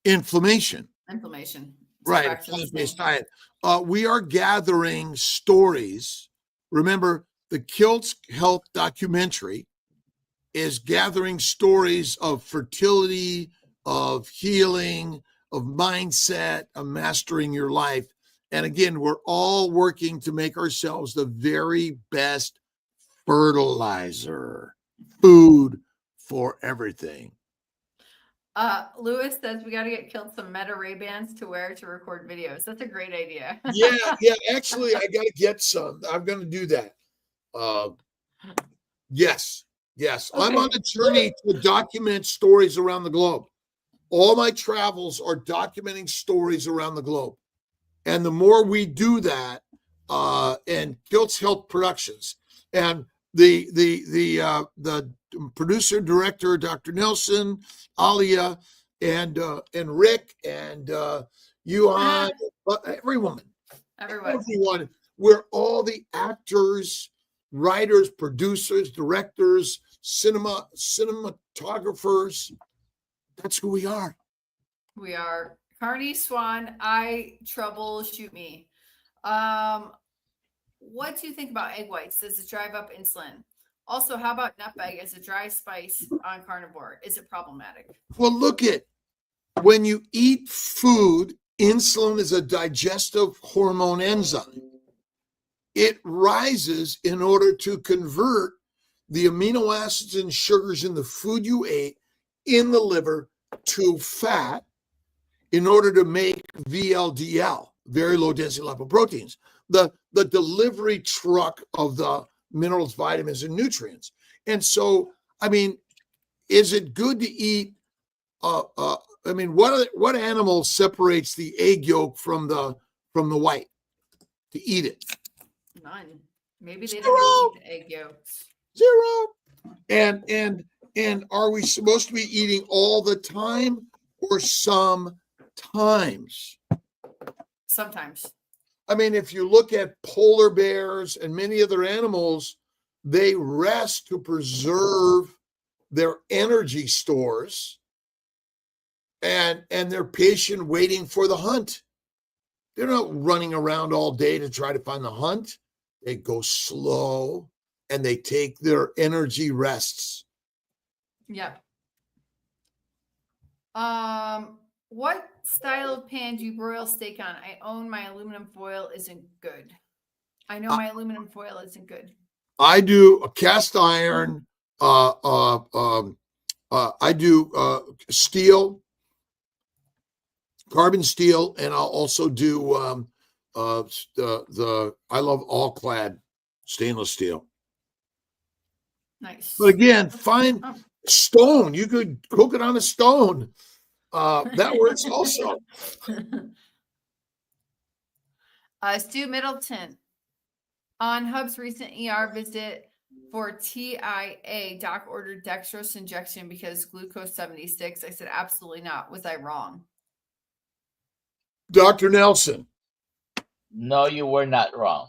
Inflammation. Right, plant-based diet. We are gathering stories. Remember, the Kiltz Health documentary is gathering stories of fertility, of healing, of mindset, of mastering your life. And again, we're all working to make ourselves the very best fertilizer, food for everything. Lewis says we got to get Kiltz some Meta Ray-Bans to wear to record videos. That's a great idea. Yeah. Actually, I got to get some. I'm going to do that. Yes. Okay. I'm on a journey to document stories around the globe. All my travels are documenting stories around the globe. And the more we do that, and Kiltz Health Productions and the producer director, Dr. Nelson, Alia, and Rick and Yuan, everyone. We're all the actors, writers, producers, directors, cinematographers. That's who we are. We are. Carney Swan, troubleshoot me. What do you think about egg whites? Does it drive up insulin? Also, how about nutmeg as a dry spice on carnivore? Is it problematic? Well, when you eat food, insulin is a digestive hormone enzyme. It rises in order to convert the amino acids and sugars in the food you ate in the liver to fat in order to make VLDL, very low density lipoproteins, the delivery truck of the minerals, vitamins, and nutrients. And so, is it good to eat? What animal separates the egg yolk from the white to eat it? None. Maybe they don't eat the egg yolks. Zero. And are we supposed to be eating all the time or sometimes? Sometimes. If you look at polar bears and many other animals, they rest to preserve their energy stores, and they're patient waiting for the hunt. They're not running around all day to try to find the hunt. They go slow. and they take their energy rests. Yep. What style of pan do you broil steak on? I own my aluminum foil isn't good. I know my aluminum foil isn't good. I do a cast iron. I do steel, carbon steel, and I'll also do I love all clad stainless steel. Nice. But again, fine stone. You could cook it on a stone. That works also. Stu Middleton. On Hub's recent ER visit for TIA, doc ordered dextrose injection because glucose 76. I said, absolutely not. Was I wrong? Dr. Nelson. No, you were not wrong.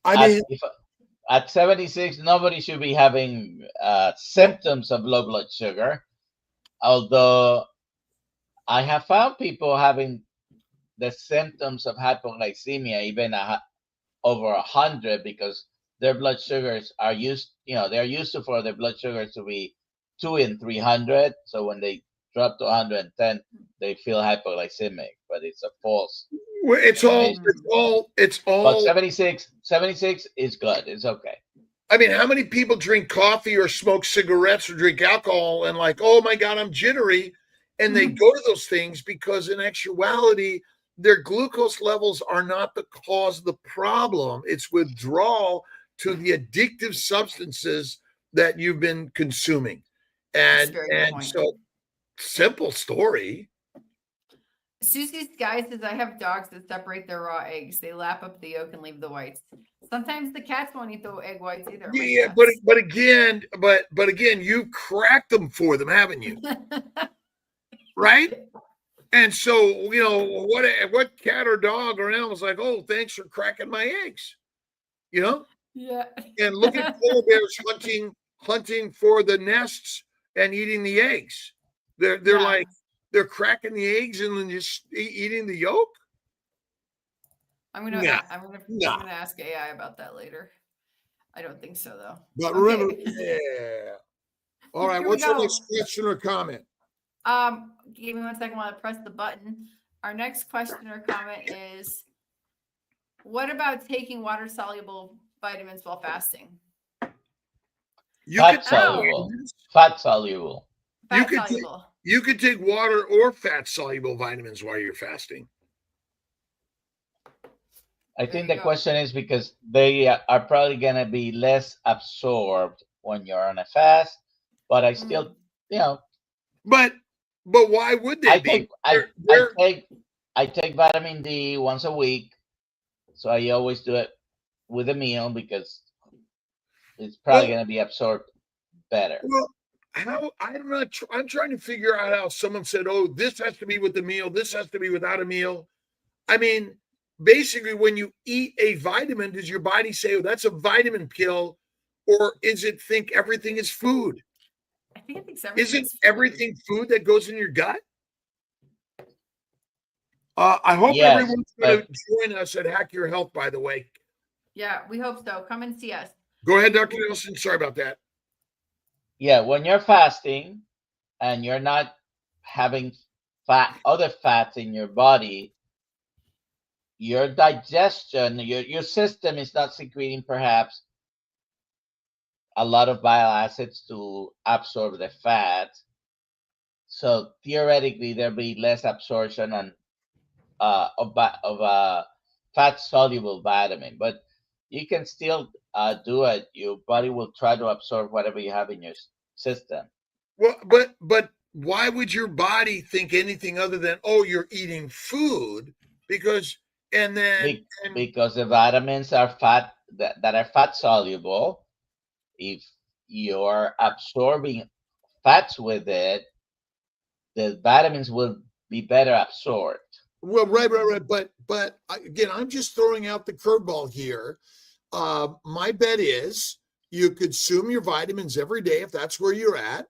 I mean, at 76, nobody should be having symptoms of low blood sugar. Although I have found people having the symptoms of hypoglycemia, even over 100, because their blood sugars are they're used to for their blood sugars to be 2 and 300. So when they drop to 110, they feel hypoglycemic, but it's a false. It's all. But 76 is good. It's okay. I mean, how many people drink coffee or smoke cigarettes or drink alcohol and like, oh my God, I'm jittery. And they go to those things because in actuality, their glucose levels are not the cause of the problem. It's withdrawal to the addictive substances that you've been consuming. And so simple story. Susie's guy says, I have dogs that separate their raw eggs. They lap up the yolk and leave the whites. Sometimes the cats won't eat the egg whites either. Yeah, but again, you cracked them for them, haven't you? Right? And so, what cat or dog or animal is like, oh, thanks for cracking my eggs. Yeah. And look at polar bears hunting for the nests and eating the eggs. They're like, they're cracking the eggs and then just eating the yolk. I'm gonna ask AI about that later. I don't think so though. But remember, All right. What's your next question or comment? Give me 1 second while I press the button. Our next question or comment is, what about taking water-soluble vitamins while fasting? Fat soluble. You could take water or fat-soluble vitamins while you're fasting. I think the question is because they are probably going to be less absorbed when you're on a fast, but I still, But why would they be? I take vitamin D once a week, so I always do it with a meal because it's probably going to be absorbed better. Well, I'm trying to figure out how someone said, oh, this has to be with the meal, this has to be without a meal. I mean, basically, when you eat a vitamin, does your body say, oh, that's a vitamin pill, or is it think everything is food? I think it thinks everything. Isn't everything food that goes in your gut? I hope everyone's going to join us at Hack Your Health, by the way. Yeah, we hope so. Come and see us. Go ahead, Dr. Nelson. Sorry about that. Yeah, when you're fasting and you're not having other fats in your body, your digestion, your system is not secreting perhaps a lot of bile acids to absorb the fat. So theoretically, there'll be less absorption of fat soluble vitamin, but you can still do it. Your body will try to absorb whatever you have in your system. Well, but why would your body think anything other than, oh, you're eating food? Because the vitamins are fat that are fat soluble. If you're absorbing fats with it, the vitamins will be better absorbed. Well, right. But again, I'm just throwing out the curveball here. My bet is you consume your vitamins every day if that's where you're at.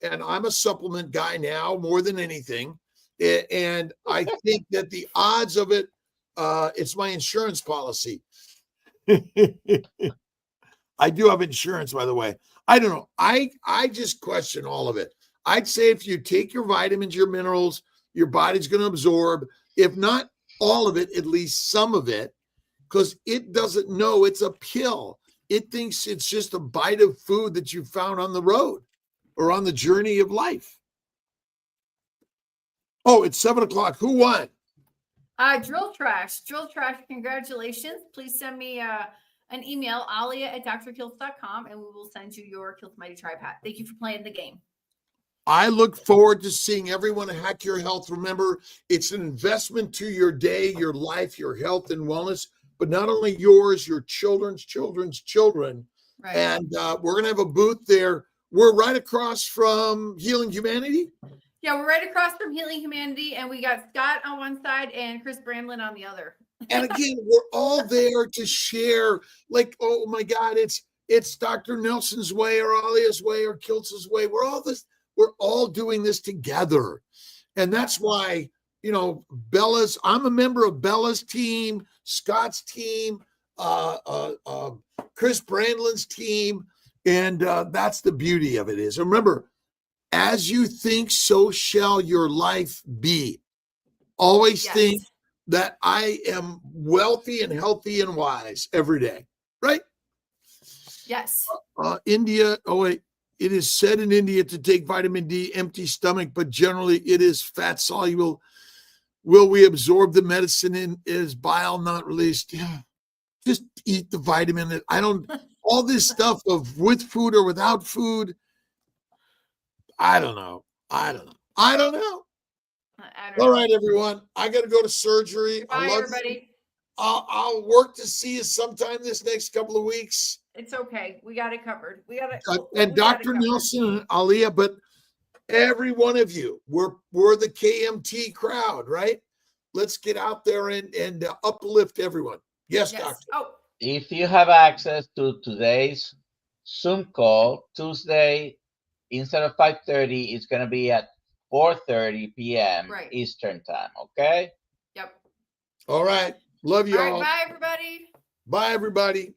And I'm a supplement guy now more than anything. And I think that the odds of it, it's my insurance policy. I do have insurance, by the way. I don't know. I just question all of it. I'd say if you take your vitamins, your minerals, your body's going to absorb, if not all of it, at least some of it, because it doesn't know it's a pill. It thinks it's just a bite of food that you found on the road or on the journey of life. Oh, it's 7:00. Who won? Drill Trash. Congratulations. Please send me an email, alia@drkiltz.com, and we will send you your Kiltz Mighty Tribe hat. Thank you for playing the game. I look forward to seeing everyone hack your health. Remember, it's an investment to your day, your life, your health and wellness, but not only yours, your children's children's children. Right. And we're going to have a booth there. We're right across from Healing Humanity. Yeah, we're right across from Healing Humanity, and we got Scott on one side and Chris Bramlin on the other. And again, we're all there to share. Like, oh my God, it's Dr. Nelson's way or Alia's way or Kiltz's way. We're all doing this together. And that's why, you know, I'm a member of Bella's team, Scott's team, Chris Brandlin's team. And that's the beauty of it is. Remember, as you think, so shall your life be. Always think that I am wealthy and healthy and wise every day, right? Yes. India, it is said in India to take vitamin D, empty stomach, but generally it is fat soluble. Will we absorb the medicine in is bile not released? Yeah. Just eat the vitamin. All this stuff of with food or without food. I don't know. All right, everyone. I got to go to surgery. Bye, everybody. I'll work to see you sometime this next couple of weeks. It's okay. We got it covered. And Dr. Nelson and Alia, but every one of you, we're the KMT crowd, right? Let's get out there and uplift everyone. Yes, Doctor. Oh. If you have access to today's Zoom call, Tuesday, instead of 5:30, it's going to be at 4:30 p.m. Eastern time. Okay? Yep. All right. Love you all. Bye, everybody. Bye, everybody.